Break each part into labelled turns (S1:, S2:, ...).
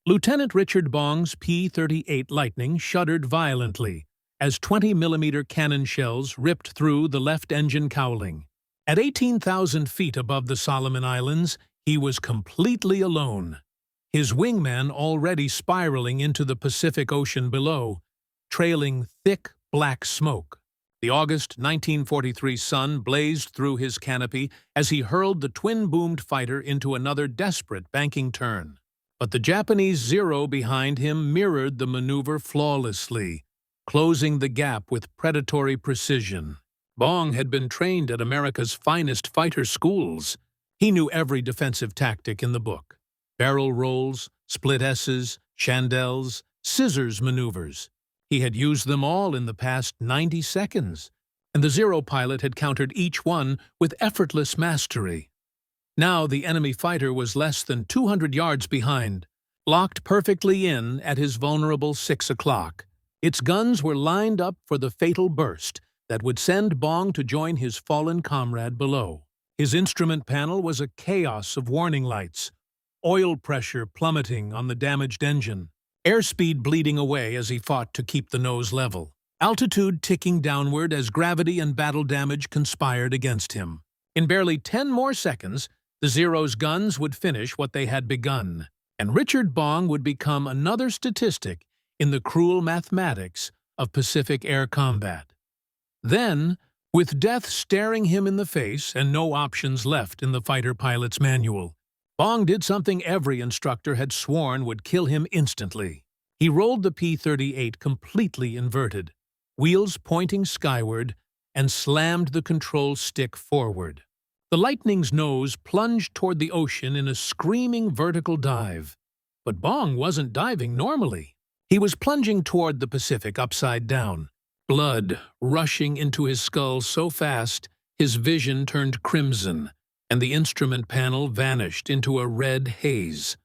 S1: Lieutenant Richard Bong's P-38 Lightning shuddered violently as 20mm cannon shells ripped through the left engine cowling. At 18,000 feet above the Solomon Islands, he was completely alone, his wingman already spiraling into the Pacific Ocean below, trailing thick black smoke. The August 1943 sun blazed through his canopy as he hurled the twin-boomed fighter into another desperate banking turn. But the Japanese Zero behind him mirrored the maneuver flawlessly, closing the gap with predatory precision. Bong had been trained at America's finest fighter schools. He knew every defensive tactic in the book. Barrel rolls, split S's, chandelles, scissors maneuvers. He had used them all in the past 90 seconds, and the Zero pilot had countered each one with effortless mastery. Now the enemy fighter was less than 200 yards behind, locked perfectly in at his vulnerable 6 o'clock. Its guns were lined up for the fatal burst that would send Bong to join his fallen comrade below. His instrument panel was a chaos of warning lights, oil pressure plummeting on the damaged engine, airspeed bleeding away as he fought to keep the nose level, altitude ticking downward as gravity and battle damage conspired against him. In barely 10 more seconds, the Zero's guns would finish what they had begun, and Richard Bong would become another statistic in the cruel mathematics of Pacific air combat. Then, with death staring him in the face and no options left in the fighter pilot's manual, Bong did something every instructor had sworn would kill him instantly. He rolled the P-38 completely inverted, wheels pointing skyward, and slammed the control stick forward. The Lightning's nose plunged toward the ocean in a screaming vertical dive. But Bong wasn't diving normally. He was plunging toward the Pacific upside down, blood rushing into his skull so fast his vision turned crimson, and the instrument panel vanished into a red haze.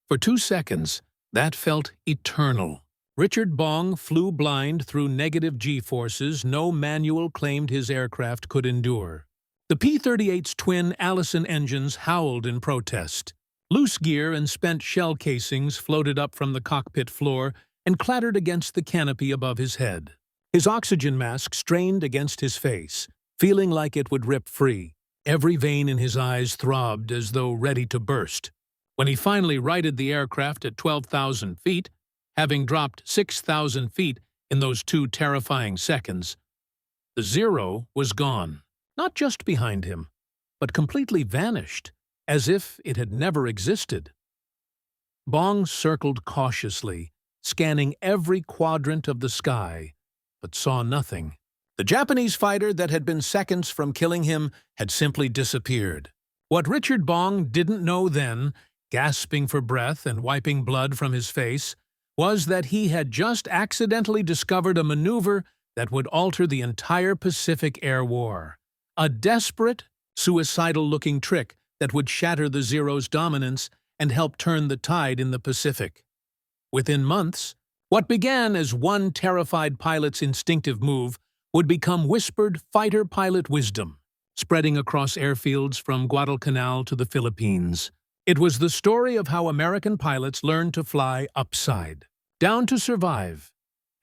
S1: For 2 seconds, that felt eternal. Richard Bong flew blind through negative G-forces no manual claimed his aircraft could endure. The P-38's twin Allison engines howled in protest. Loose gear and spent shell casings floated up from the cockpit floor and clattered against the canopy above his head. His oxygen mask strained against his face, feeling like it would rip free. Every vein in his eyes throbbed as though ready to burst. When he finally righted the aircraft at 12,000 feet, having dropped 6,000 feet in those 2 terrifying seconds, the Zero was gone. Not just behind him, but completely vanished, as if it had never existed. Bong circled cautiously, scanning every quadrant of the sky, but saw nothing. The Japanese fighter that had been seconds from killing him had simply disappeared. What Richard Bong didn't know then, gasping for breath and wiping blood from his face, was that he had just accidentally discovered a maneuver that would alter the entire Pacific Air War. A desperate, suicidal-looking trick that would shatter the Zero's dominance and help turn the tide in the Pacific. Within months, what began as one terrified pilot's instinctive move would become whispered fighter pilot wisdom, spreading across airfields from Guadalcanal to the Philippines. It was the story of how American pilots learned to fly upside down to survive,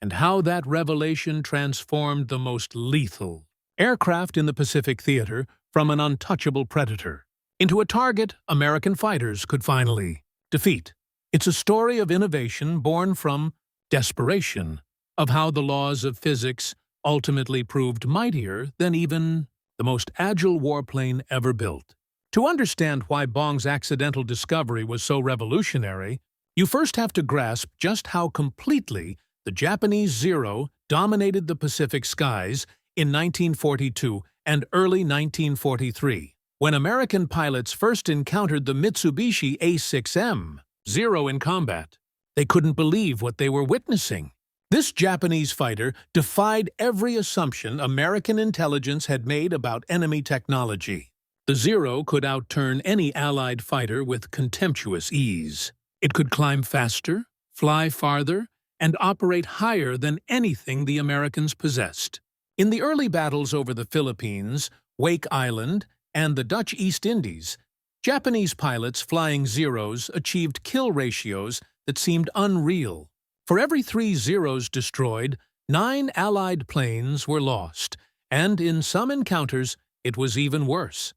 S1: and how that revelation transformed the most lethal aircraft in the Pacific theater from an untouchable predator into a target American fighters could finally defeat. It's a story of innovation born from desperation, of how the laws of physics ultimately proved mightier than even the most agile warplane ever built. To understand why Bong's accidental discovery was so revolutionary, you first have to grasp just how completely the Japanese Zero dominated the Pacific skies in 1942 and early 1943, when American pilots first encountered the Mitsubishi A6M Zero in combat. They couldn't believe what they were witnessing. This Japanese fighter defied every assumption American intelligence had made about enemy technology. The Zero could outturn any Allied fighter with contemptuous ease. It could climb faster, fly farther, and operate higher than anything the Americans possessed. In the early battles over the Philippines, Wake Island, and the Dutch East Indies, Japanese pilots flying Zeros achieved kill ratios that seemed unreal. For every 3 Zeros destroyed, 9 Allied planes were lost, and in some encounters it was even worse.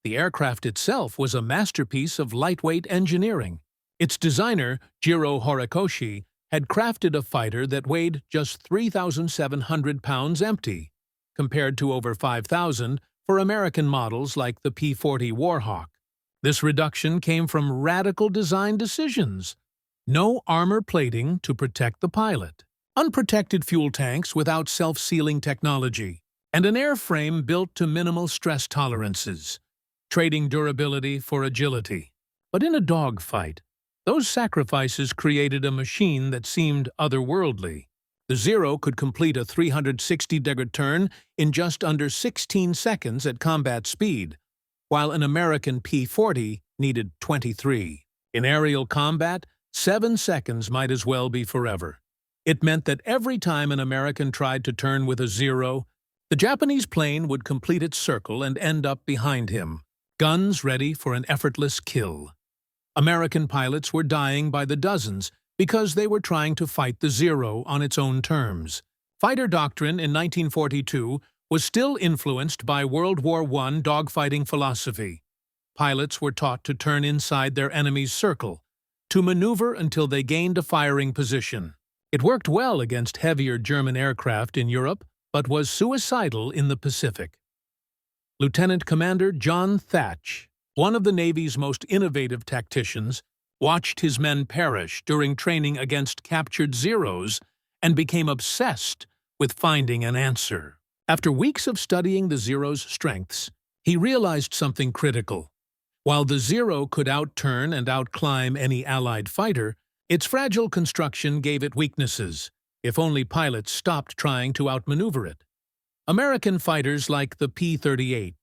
S1: The aircraft itself was a masterpiece of lightweight engineering. Its designer, Jiro Horikoshi, had crafted a fighter that weighed just 3,700 pounds empty, compared to over 5,000 for American models like the P-40 Warhawk. This reduction came from radical design decisions. No armor plating to protect the pilot, unprotected fuel tanks without self-sealing technology, and an airframe built to minimal stress tolerances, trading durability for agility. But in a dogfight, those sacrifices created a machine that seemed otherworldly. The Zero could complete a 360-degree turn in just under 16 seconds at combat speed, while an American P-40 needed 23. In aerial combat, 7 seconds might as well be forever. It meant that every time an American tried to turn with a Zero, the Japanese plane would complete its circle and end up behind him, guns ready for an effortless kill. American pilots were dying by the dozens because they were trying to fight the Zero on its own terms. Fighter doctrine in 1942 was still influenced by World War I dogfighting philosophy. Pilots were taught to turn inside their enemy's circle, to maneuver until they gained a firing position. It worked well against heavier German aircraft in Europe, but was suicidal in the Pacific. Lieutenant Commander John Thach, one of the Navy's most innovative tacticians, watched his men perish during training against captured Zeros and became obsessed with finding an answer. After weeks of studying the Zero's strengths, he realized something critical. While the Zero could outturn and outclimb any Allied fighter, its fragile construction gave it weaknesses, if only pilots stopped trying to outmaneuver it. American fighters like the P-38,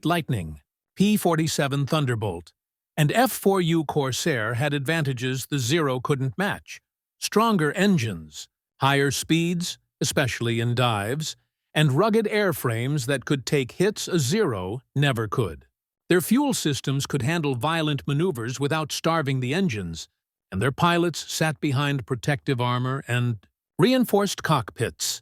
S1: Lightning, P-47 Thunderbolt, and F4U Corsair had advantages the Zero couldn't match: stronger engines, higher speeds, especially in dives, and rugged airframes that could take hits a Zero never could. Their fuel systems could handle violent maneuvers without starving the engines, and their pilots sat behind protective armor and reinforced cockpits.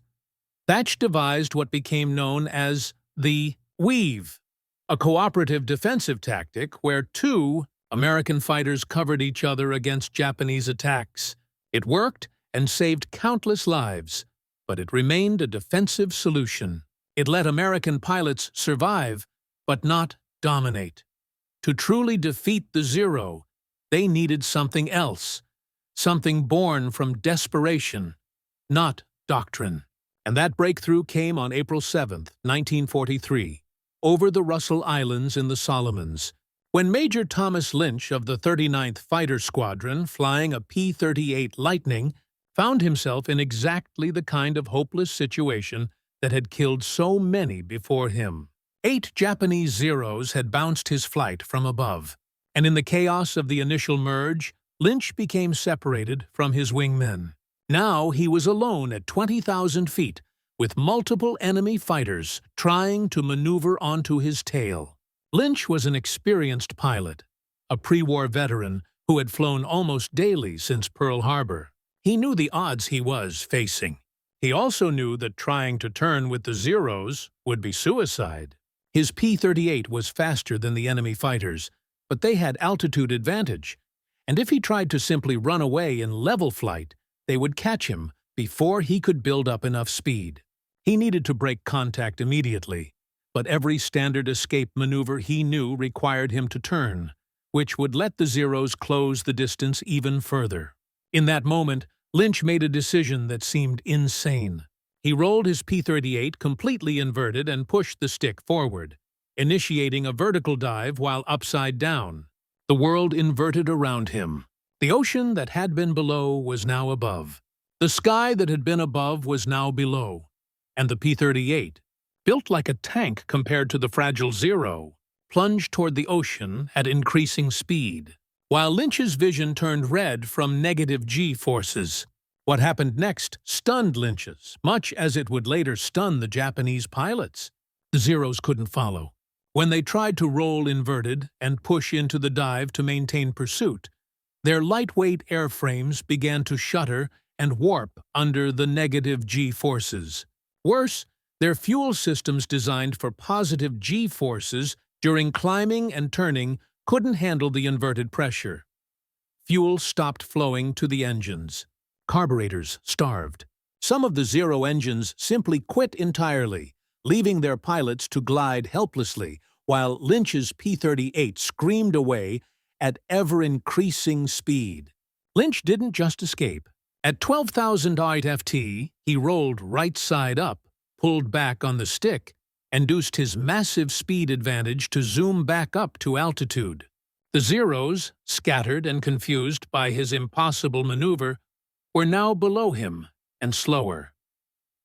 S1: Thach devised what became known as the Weave, a cooperative defensive tactic where 2 American fighters covered each other against Japanese attacks. It worked and saved countless lives, but it remained a defensive solution. It let American pilots survive, but not dominate. To truly defeat the Zero, they needed something else, something born from desperation, not doctrine. And that breakthrough came on April 7, 1943. Over the Russell Islands in the Solomons, when Major Thomas Lynch of the 39th Fighter Squadron, flying a P-38 Lightning, found himself in exactly the kind of hopeless situation that had killed so many before him. 8 Japanese Zeros had bounced his flight from above, and in the chaos of the initial merge, Lynch became separated from his wingmen. Now he was alone at 20,000 feet, with multiple enemy fighters trying to maneuver onto his tail. Lynch was an experienced pilot, a pre-war veteran who had flown almost daily since Pearl Harbor. He knew the odds he was facing. He also knew that trying to turn with the Zeros would be suicide. His P-38 was faster than the enemy fighters, but they had altitude advantage, and if he tried to simply run away in level flight, they would catch him before he could build up enough speed. He needed to break contact immediately, but every standard escape maneuver he knew required him to turn, which would let the Zeros close the distance even further. In that moment, Lynch made a decision that seemed insane. He rolled his P-38 completely inverted and pushed the stick forward, initiating a vertical dive while upside down. The world inverted around him. The ocean that had been below was now above. The sky that had been above was now below. And the P-38, built like a tank compared to the fragile Zero, plunged toward the ocean at increasing speed. While Lynch's vision turned red from negative G-forces, what happened next stunned Lynch's, much as it would later stun the Japanese pilots. The Zeros couldn't follow. When they tried to roll inverted and push into the dive to maintain pursuit, Their lightweight airframes began to shudder and warp under the negative G-forces. Worse, their fuel systems designed for positive G-forces during climbing and turning couldn't handle the inverted pressure. Fuel stopped flowing to the engines. Carburetors starved. Some of the Zero engines simply quit entirely, leaving their pilots to glide helplessly, while Lynch's P-38 screamed away at ever-increasing speed. Lynch didn't just escape. At 12,000 FT, he rolled right side up, pulled back on the stick, and induced his massive speed advantage to zoom back up to altitude. The Zeros, scattered and confused by his impossible maneuver, were now below him and slower.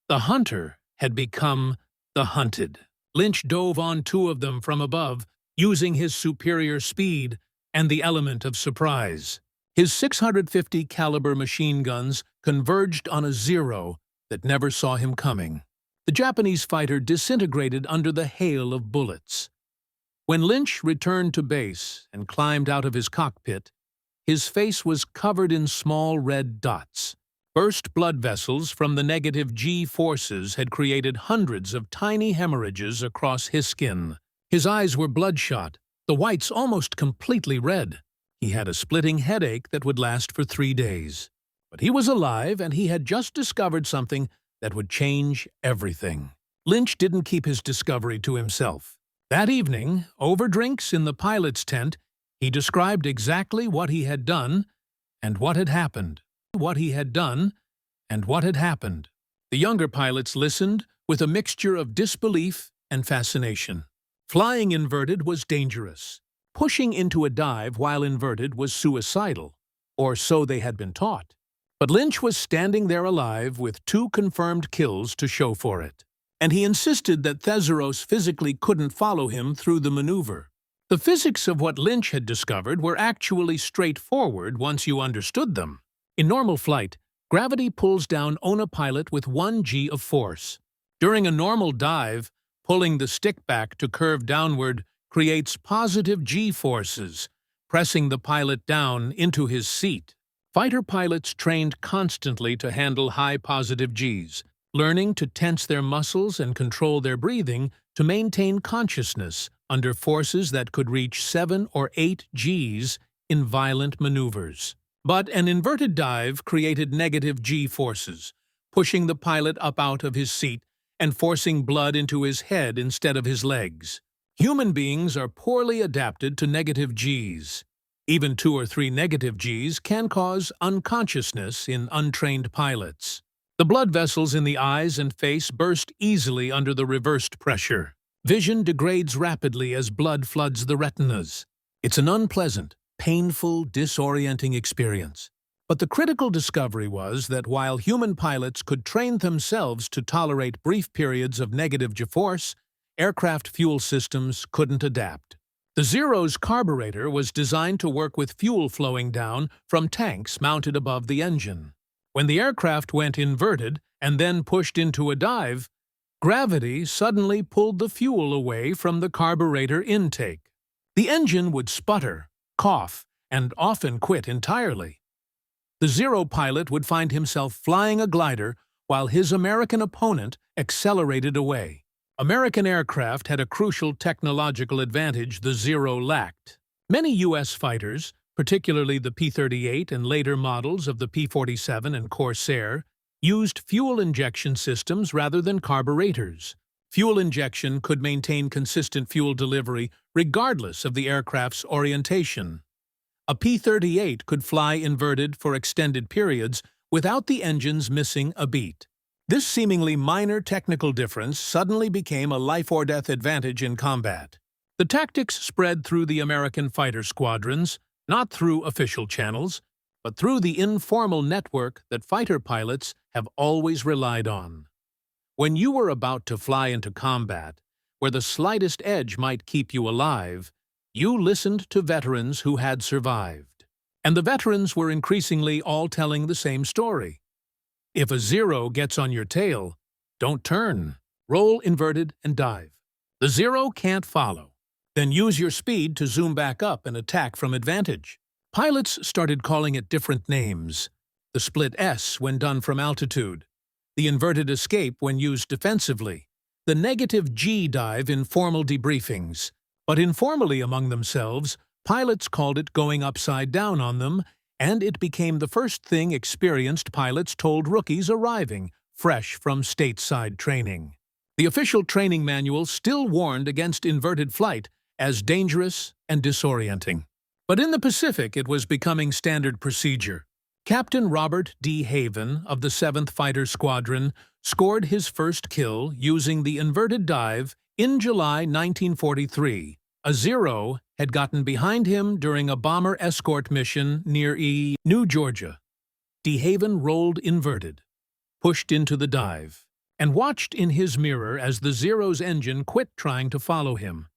S1: The hunter had become the hunted. Lynch dove on two of them from above, using his superior speed and the element of surprise. His 650 caliber machine guns converged on a Zero that never saw him coming. The Japanese fighter disintegrated under the hail of bullets. When Lynch returned to base and climbed out of his cockpit, his face was covered in small red dots. Burst blood vessels from the negative G forces had created hundreds of tiny hemorrhages across his skin. His eyes were bloodshot, the whites almost completely red. He had a splitting headache that would last for 3 days. But he was alive, and he had just discovered something that would change everything. Lynch didn't keep his discovery to himself. That evening, over drinks in the pilot's tent, he described exactly what he had done and what had happened. What he had done and what had happened. The younger pilots listened with a mixture of disbelief and fascination. Flying inverted was dangerous. Pushing into a dive while inverted was suicidal, or so they had been taught. But Lynch was standing there alive with 2 confirmed kills to show for it. And he insisted that Thesaurus physically couldn't follow him through the maneuver. The physics of what Lynch had discovered were actually straightforward once you understood them. In normal flight, gravity pulls down on a pilot with 1 G of force. During a normal dive, pulling the stick back to curve downward creates positive G forces, pressing the pilot down into his seat. Fighter pilots trained constantly to handle high positive Gs, learning to tense their muscles and control their breathing to maintain consciousness under forces that could reach 7 or 8 Gs in violent maneuvers. But an inverted dive created negative G forces, pushing the pilot up out of his seat and forcing blood into his head instead of his legs. Human beings are poorly adapted to negative Gs. Even 2 or 3 negative Gs can cause unconsciousness in untrained pilots. The blood vessels in the eyes and face burst easily under the reversed pressure. Vision degrades rapidly as blood floods the retinas. It's an unpleasant, painful, disorienting experience. But the critical discovery was that while human pilots could train themselves to tolerate brief periods of negative G-force, aircraft fuel systems couldn't adapt. The Zero's carburetor was designed to work with fuel flowing down from tanks mounted above the engine. When the aircraft went inverted and then pushed into a dive, gravity suddenly pulled the fuel away from the carburetor intake. The engine would sputter, cough, and often quit entirely. The Zero pilot would find himself flying a glider while his American opponent accelerated away. American aircraft had a crucial technological advantage the Zero lacked. Many U.S. fighters, particularly the P-38 and later models of the P-47 and Corsair, used fuel injection systems rather than carburetors. Fuel injection could maintain consistent fuel delivery regardless of the aircraft's orientation. A P-38 could fly inverted for extended periods without the engines missing a beat. This seemingly minor technical difference suddenly became a life-or-death advantage in combat. The tactics spread through the American fighter squadrons, not through official channels, but through the informal network that fighter pilots have always relied on. When you were about to fly into combat, where the slightest edge might keep you alive, you listened to veterans who had survived. And the veterans were increasingly all telling the same story. If a Zero gets on your tail, don't turn. Roll inverted and dive. The Zero can't follow. Then use your speed to zoom back up and attack from advantage. Pilots started calling it different names: the split S when done from altitude, the inverted escape when used defensively, the negative G dive in formal debriefings. But informally among themselves, pilots called it going upside down on them, and it became the first thing experienced pilots told rookies arriving, fresh from stateside training. The official training manual still warned against inverted flight as dangerous and disorienting. But in the Pacific, it was becoming standard procedure. Captain Robert D. Haven of the 7th Fighter Squadron scored his first kill using the inverted dive in July 1943. A Zero had gotten behind him during a bomber escort mission near New Georgia. D. Haven rolled inverted, pushed into the dive, and watched in his mirror as the Zero's engine quit trying to follow him.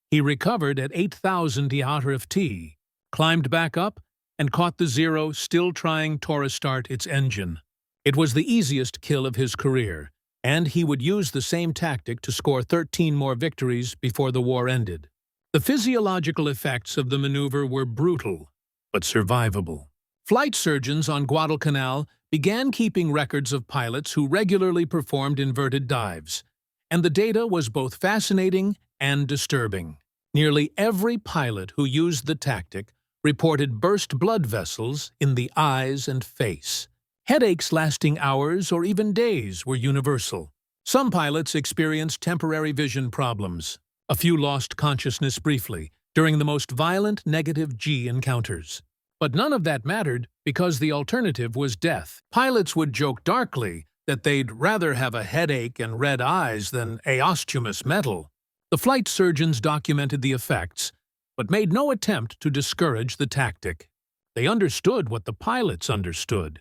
S1: He recovered at 8,000 ft, climbed back up, and caught the Zero still trying to restart its engine. It was the easiest kill of his career, and he would use the same tactic to score 13 more victories before the war ended. The physiological effects of the maneuver were brutal, but survivable. Flight surgeons on Guadalcanal began keeping records of pilots who regularly performed inverted dives, and the data was both fascinating and disturbing. Nearly every pilot who used the tactic reported burst blood vessels in the eyes and face. Headaches lasting hours or even days were universal. Some pilots experienced temporary vision problems. A few lost consciousness briefly during the most violent negative G encounters. But none of that mattered because the alternative was death. Pilots would joke darkly that they'd rather have a headache and red eyes than aostumous metal. The flight surgeons documented the effects, but made no attempt to discourage the tactic. They understood what the pilots understood.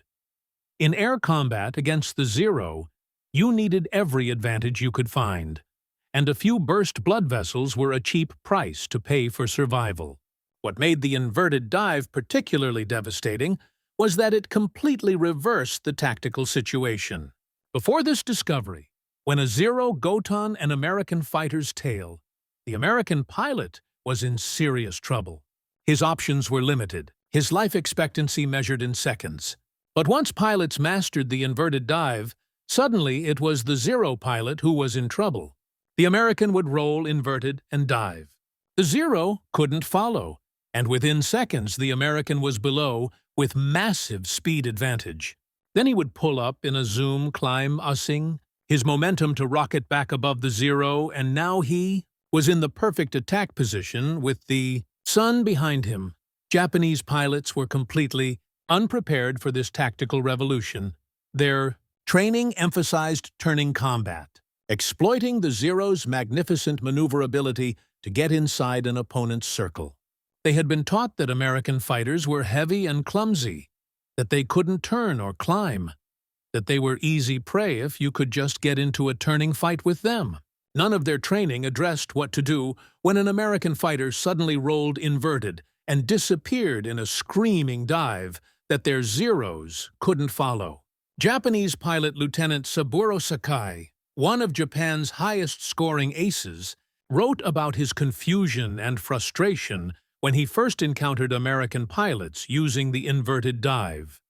S1: In air combat against the Zero, you needed every advantage you could find, and a few burst blood vessels were a cheap price to pay for survival. What made the inverted dive particularly devastating was that it completely reversed the tactical situation. Before this discovery, when a Zero gotten an American fighter's tail, the American pilot was in serious trouble. His options were limited, his life expectancy measured in seconds. But once pilots mastered the inverted dive, suddenly it was the Zero pilot who was in trouble. The American would roll inverted and dive. The Zero couldn't follow, and within seconds the American was below with massive speed advantage. Then he would pull up in a zoom climb ussing, his momentum to rocket back above the Zero, and now he was in the perfect attack position with the sun behind him. Japanese pilots were completely unprepared for this tactical revolution. Their training emphasized turning combat, exploiting the Zero's magnificent maneuverability to get inside an opponent's circle. They had been taught that American fighters were heavy and clumsy, that they couldn't turn or climb, that they were easy prey if you could just get into a turning fight with them. None of their training addressed what to do when an American fighter suddenly rolled inverted and disappeared in a screaming dive that their Zeros couldn't follow. Japanese pilot Lieutenant Saburo Sakai, one of Japan's highest-scoring aces, wrote about his confusion and frustration when he first encountered American pilots using the inverted dive.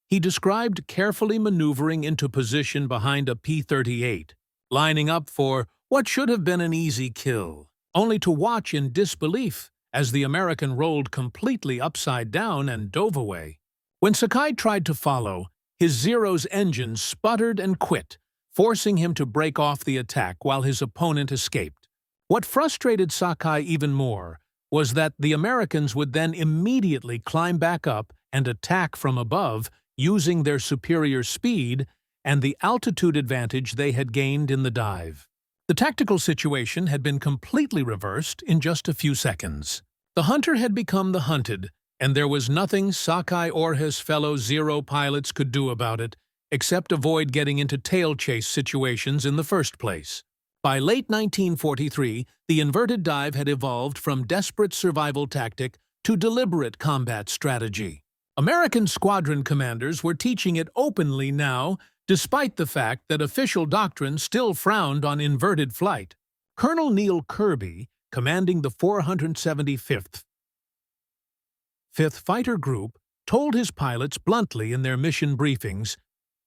S1: He described carefully maneuvering into position behind a P-38, lining up for what should have been an easy kill, only to watch in disbelief as the American rolled completely upside down and dove away. When Sakai tried to follow, his Zero's engine sputtered and quit, forcing him to break off the attack while his opponent escaped. What frustrated Sakai even more was that the Americans would then immediately climb back up and attack from above using their superior speed and the altitude advantage they had gained in the dive. The tactical situation had been completely reversed in just a few seconds. The hunter had become the hunted, and there was nothing Sakai or his fellow Zero pilots could do about it, except avoid getting into tail chase situations in the first place. By late 1943, the inverted dive had evolved from desperate survival tactic to deliberate combat strategy. American squadron commanders were teaching it openly now, despite the fact that official doctrine still frowned on inverted flight. Colonel Neil Kirby, commanding the 475th 5th Fighter Group told his pilots bluntly in their mission briefings,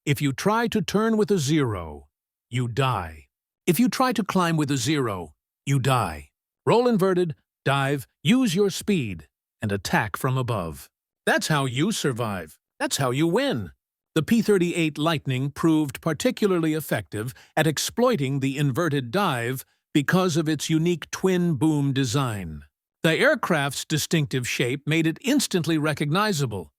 S1: "If you try to turn with a zero, you die. If you try to climb with a zero, you die. Roll inverted, dive, use your speed, and attack from above. That's how you survive. That's how you win." The P-38 Lightning proved particularly effective at exploiting the inverted dive because of its unique twin-boom design. The aircraft's distinctive shape made it instantly recognizable,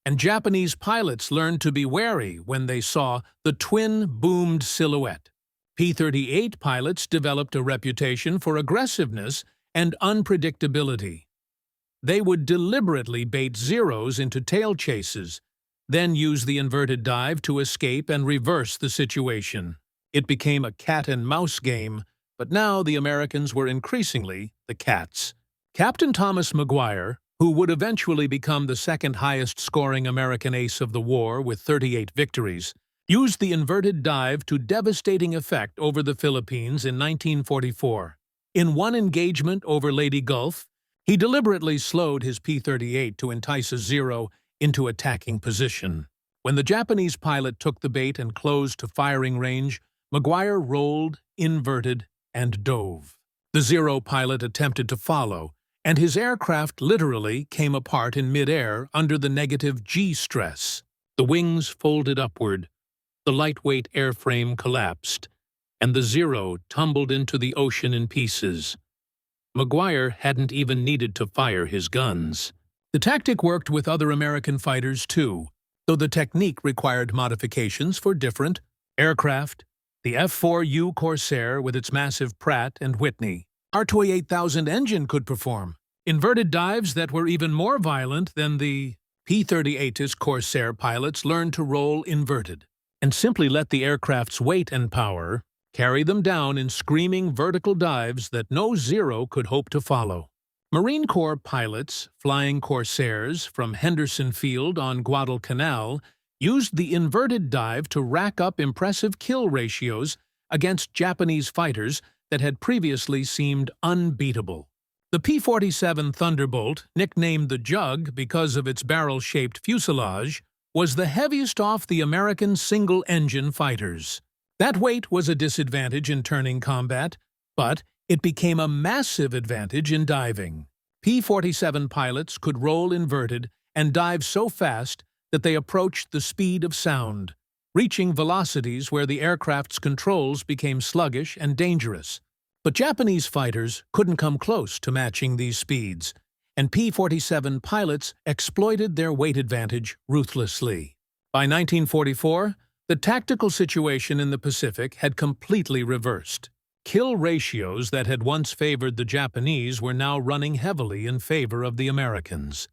S1: and Japanese pilots learned to be wary when they saw the twin-boomed silhouette. P-38 pilots developed a reputation for aggressiveness and unpredictability. They would deliberately bait zeros into tail chases, then use the inverted dive to escape and reverse the situation. It became a cat-and-mouse game, but now the Americans were increasingly the cats. Captain Thomas Maguire, who would eventually become the second highest-scoring American ace of the war with 38 victories, used the inverted dive to devastating effect over the Philippines in 1944. In one engagement over Leyte Gulf, he deliberately slowed his P-38 to entice a Zero into attacking position. When the Japanese pilot took the bait and closed to firing range, Maguire rolled, inverted, and dove. The Zero pilot attempted to follow, and his aircraft literally came apart in midair under the negative G stress. The wings folded upward, the lightweight airframe collapsed, and the Zero tumbled into the ocean in pieces. Maguire hadn't even needed to fire his guns. The tactic worked with other American fighters too, though the technique required modifications for different aircraft. The F4U Corsair with its massive Pratt & Whitney R28,000 engine could perform inverted dives that were even more violent than the P-38's Corsair pilots learned to roll inverted, and simply let the aircraft's weight and power carry them down in screaming vertical dives that no Zero could hope to follow. Marine Corps pilots flying Corsairs from Henderson Field on Guadalcanal used the inverted dive to rack up impressive kill ratios against Japanese fighters that had previously seemed unbeatable. The P-47 Thunderbolt, nicknamed the Jug because of its barrel-shaped fuselage, was the heaviest off the American single-engine fighters. That weight was a disadvantage in turning combat, but it became a massive advantage in diving. P-47 pilots could roll inverted and dive so fast that they approached the speed of sound, reaching velocities where the aircraft's controls became sluggish and dangerous. But Japanese fighters couldn't come close to matching these speeds, and P-47 pilots exploited their weight advantage ruthlessly. By 1944, the tactical situation in the Pacific had completely reversed. Kill ratios that had once favored the Japanese were now running heavily in favor of the Americans.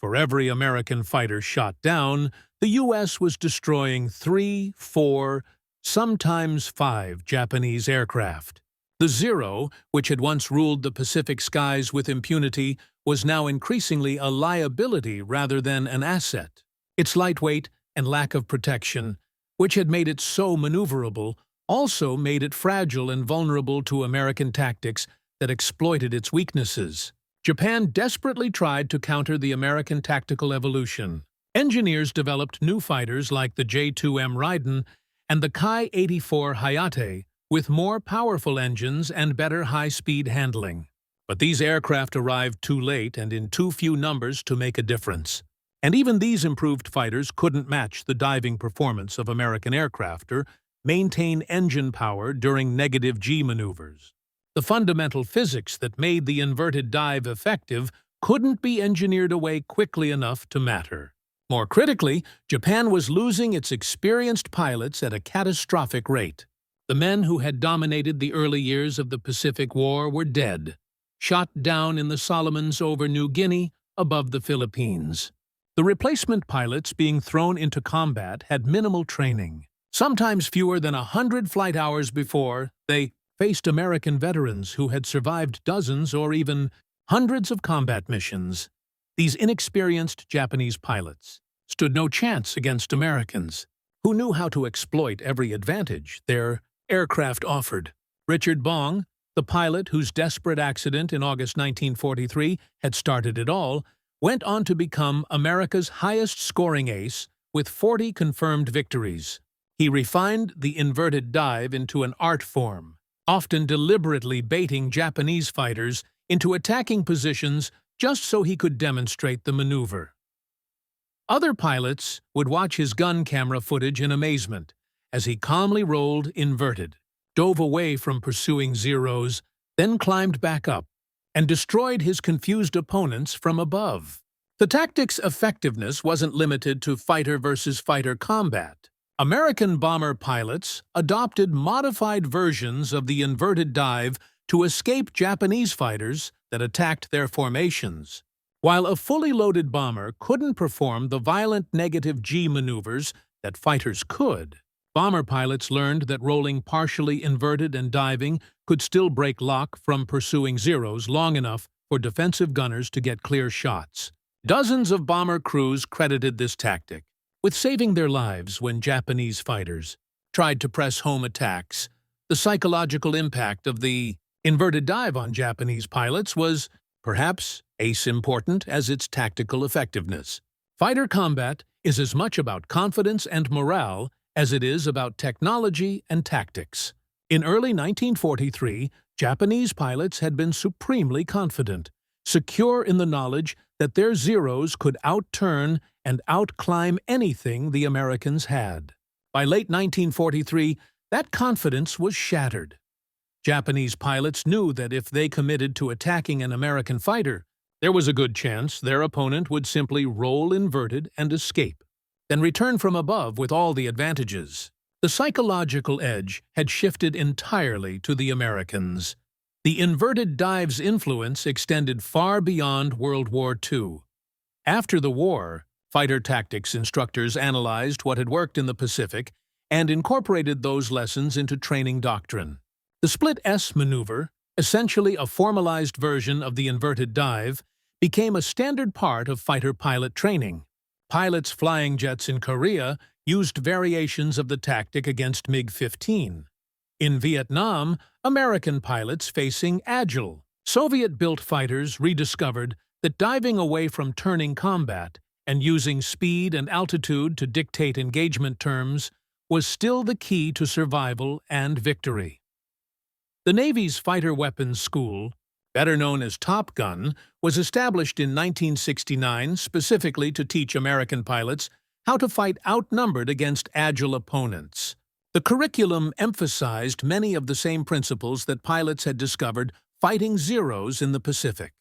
S1: For every American fighter shot down, the U.S. was destroying 3, 4, sometimes 5 Japanese aircraft. The Zero, which had once ruled the Pacific skies with impunity, was now increasingly a liability rather than an asset. Its lightweight and lack of protection, which had made it so maneuverable, also made it fragile and vulnerable to American tactics that exploited its weaknesses. Japan desperately tried to counter the American tactical evolution. Engineers developed new fighters like the J-2M Raiden and the Kai-84 Hayate with more powerful engines and better high-speed handling. But these aircraft arrived too late and in too few numbers to make a difference. And even these improved fighters couldn't match the diving performance of American aircraft or maintain engine power during negative G maneuvers. The fundamental physics that made the inverted dive effective couldn't be engineered away quickly enough to matter. More critically, Japan was losing its experienced pilots at a catastrophic rate. The men who had dominated the early years of the Pacific War were dead, shot down in the Solomons over New Guinea above the Philippines. The replacement pilots being thrown into combat had minimal training. Sometimes fewer than 100 flight hours before, they faced American veterans who had survived dozens or even hundreds of combat missions. These inexperienced Japanese pilots stood no chance against Americans, who knew how to exploit every advantage their aircraft offered. Richard Bong, the pilot whose desperate accident in August 1943 had started it all, went on to become America's highest-scoring ace with 40 confirmed victories. He refined the inverted dive into an art form, often deliberately baiting Japanese fighters into attacking positions just so he could demonstrate the maneuver. Other pilots would watch his gun camera footage in amazement as he calmly rolled inverted, dove away from pursuing Zeros, then climbed back up, and destroyed his confused opponents from above. The tactic's effectiveness wasn't limited to fighter-versus-fighter combat. American bomber pilots adopted modified versions of the inverted dive to escape Japanese fighters that attacked their formations. While a fully loaded bomber couldn't perform the violent negative G maneuvers that fighters could, bomber pilots learned that rolling partially inverted and diving could still break lock from pursuing Zeros long enough for defensive gunners to get clear shots. Dozens of bomber crews credited this tactic with saving their lives when Japanese fighters tried to press home attacks. The psychological impact of the inverted dive on Japanese pilots was perhaps as important as its tactical effectiveness. Fighter combat is as much about confidence and morale as it is about technology and tactics. In early 1943, Japanese pilots had been supremely confident, secure in the knowledge that their Zeros could outturn and outclimb anything the Americans had. By late 1943, that confidence was shattered. Japanese pilots knew that if they committed to attacking an American fighter, there was a good chance their opponent would simply roll inverted and escape, then return from above with all the advantages. The psychological edge had shifted entirely to the Americans. The inverted dive's influence extended far beyond World War II. After the war, fighter tactics instructors analyzed what had worked in the Pacific and incorporated those lessons into training doctrine. The split S maneuver, essentially a formalized version of the inverted dive, became a standard part of fighter pilot training. Pilots flying jets in Korea used variations of the tactic against MiG-15. In Vietnam, American pilots facing agile, Soviet-built fighters rediscovered that diving away from turning combat and using speed and altitude to dictate engagement terms was still the key to survival and victory. The Navy's Fighter Weapons School, better known as Top Gun, was established in 1969 specifically to teach American pilots how to fight outnumbered against agile opponents. The curriculum emphasized many of the same principles that pilots had discovered fighting Zeros in the Pacific.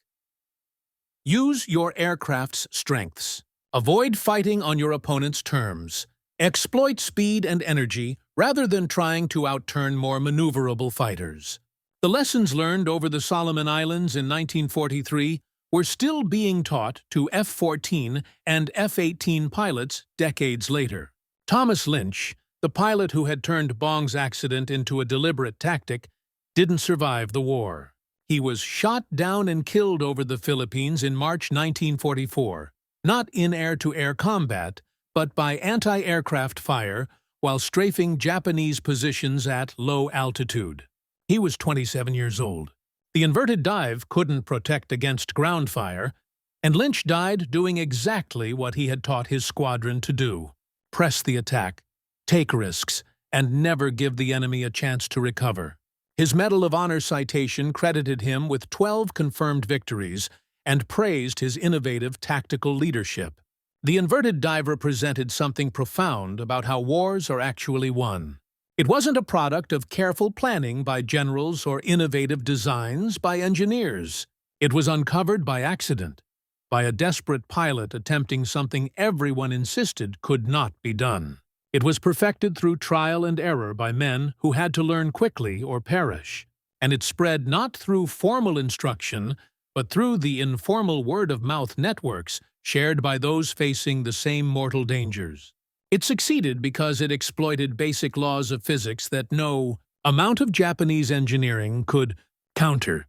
S1: Use your aircraft's strengths. Avoid fighting on your opponent's terms. Exploit speed and energy rather than trying to outturn more maneuverable fighters. The lessons learned over the Solomon Islands in 1943 were still being taught to F-14 and F-18 pilots decades later. Thomas Lynch, the pilot who had turned Bong's accident into a deliberate tactic, didn't survive the war. He was shot down and killed over the Philippines in March 1944, not in air-to-air combat, but by anti-aircraft fire while strafing Japanese positions at low altitude. He was 27 years old. The inverted dive couldn't protect against ground fire, and Lynch died doing exactly what he had taught his squadron to do: press the attack, take risks, and never give the enemy a chance to recover. His Medal of Honor citation credited him with 12 confirmed victories and praised his innovative tactical leadership. The inverted dive represented something profound about how wars are actually won. It wasn't a product of careful planning by generals or innovative designs by engineers. It was uncovered by accident, by a desperate pilot attempting something everyone insisted could not be done. It was perfected through trial and error by men who had to learn quickly or perish, and it spread not through formal instruction, but through the informal word-of-mouth networks shared by those facing the same mortal dangers. It succeeded because it exploited basic laws of physics that no amount of Japanese engineering could counter.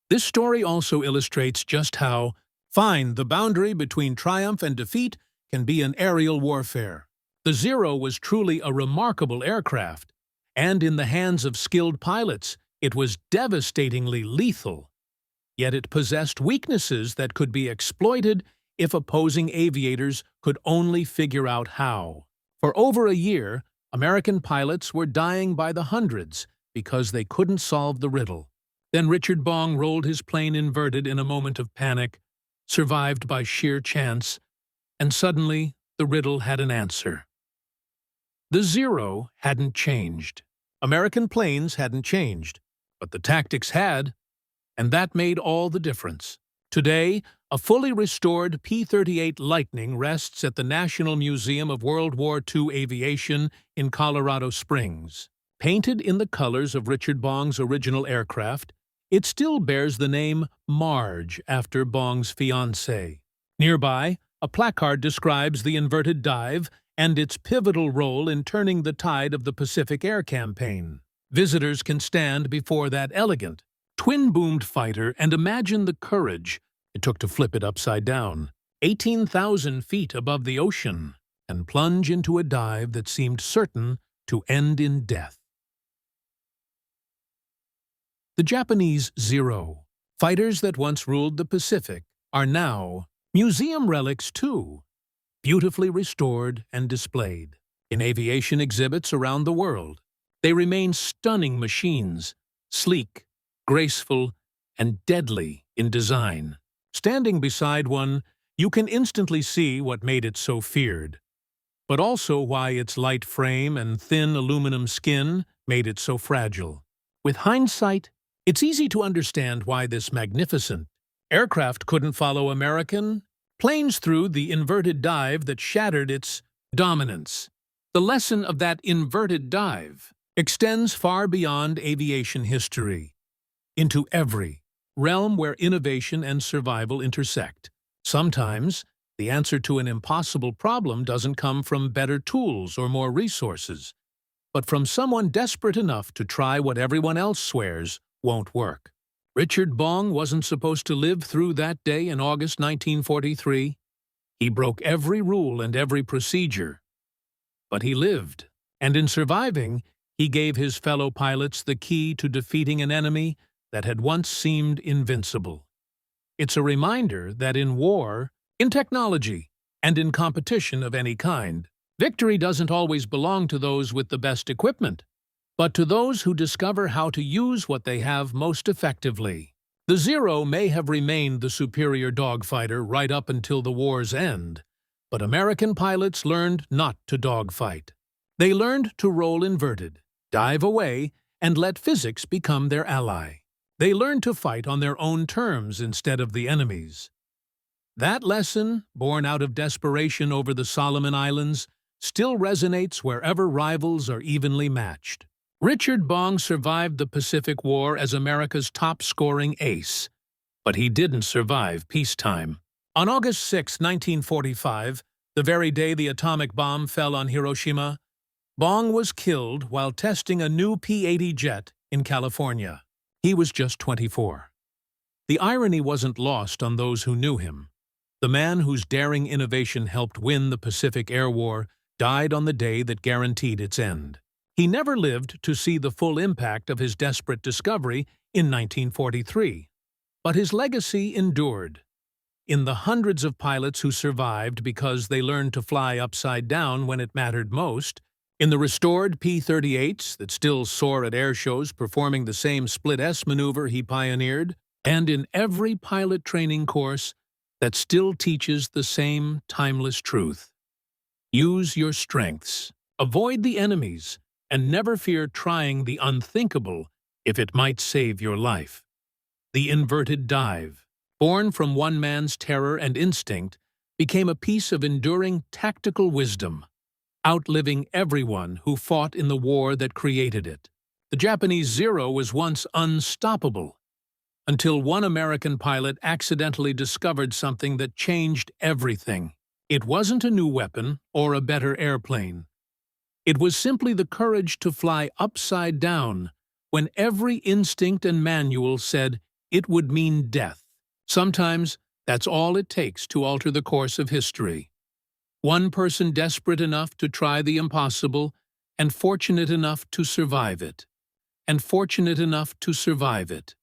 S1: This story also illustrates just how fine the boundary between triumph and defeat can be in aerial warfare. The Zero was truly a remarkable aircraft, and in the hands of skilled pilots, It was devastatingly lethal, yet it possessed weaknesses that could be exploited if opposing aviators could only figure out how. For over a year, American pilots were dying by the hundreds because they couldn't solve the riddle. Then Richard Bong rolled his plane inverted in a moment of panic, survived by sheer chance, and suddenly the riddle had an answer. The Zero hadn't changed. American planes hadn't changed, but the tactics had, and that made all the difference. Today, a fully restored P-38 Lightning rests at the National Museum of World War II Aviation in Colorado Springs. Painted in the colors of Richard Bong's original aircraft, it still bears the name Marge after Bong's fiancée. Nearby, a placard describes the inverted dive and its pivotal role in turning the tide of the Pacific Air Campaign. Visitors can stand before that elegant, twin-boomed fighter and imagine the courage it took to flip it upside down, 18,000 feet above the ocean, and plunge into a dive that seemed certain to end in death. The Japanese Zero, fighters that once ruled the Pacific, are now museum relics too, beautifully restored and displayed in aviation exhibits around the world. They remain stunning machines, sleek, graceful, and deadly in design. Standing beside one, you can instantly see what made it so feared, but also why its light frame and thin aluminum skin made it so fragile. With hindsight, it's easy to understand why this magnificent aircraft couldn't follow American planes through the inverted dive that shattered its dominance. The lesson of that inverted dive extends far beyond aviation history, into every realm where innovation and survival intersect. Sometimes, the answer to an impossible problem doesn't come from better tools or more resources, but from someone desperate enough to try what everyone else swears won't work. Richard Bong wasn't supposed to live through that day in August 1943. He broke every rule and every procedure. But he lived, and in surviving, he gave his fellow pilots the key to defeating an enemy that had once seemed invincible. It's a reminder that in war, in technology, and in competition of any kind, victory doesn't always belong to those with the best equipment, but to those who discover how to use what they have most effectively. The Zero may have remained the superior dogfighter right up until the war's end, but American pilots learned not to dogfight. They learned to roll inverted, dive away, and let physics become their ally. They learned to fight on their own terms instead of the enemy's. That lesson, born out of desperation over the Solomon Islands, still resonates wherever rivals are evenly matched. Richard Bong survived the Pacific War as America's top-scoring ace, but he didn't survive peacetime. On August 6, 1945, the very day the atomic bomb fell on Hiroshima, Bong was killed while testing a new P-80 jet in California. He was just 24. The irony wasn't lost on those who knew him. The man whose daring innovation helped win the Pacific Air War died on the day that guaranteed its end. He never lived to see the full impact of his desperate discovery in 1943, but his legacy endured. In the hundreds of pilots who survived because they learned to fly upside down when it mattered most, in the restored P-38s that still soar at air shows performing the same split-S maneuver he pioneered, and in every pilot training course that still teaches the same timeless truth. Use your strengths, avoid the enemies, and never fear trying the unthinkable if it might save your life. The inverted dive, born from one man's terror and instinct, became a piece of enduring tactical wisdom, outliving everyone who fought in the war that created it. The Japanese Zero was once unstoppable, until one American pilot accidentally discovered something that changed everything. It wasn't a new weapon or a better airplane. It was simply the courage to fly upside down when every instinct and manual said it would mean death. Sometimes that's all it takes to alter the course of history. One person desperate enough to try the impossible and fortunate enough to survive it. and fortunate enough to survive it.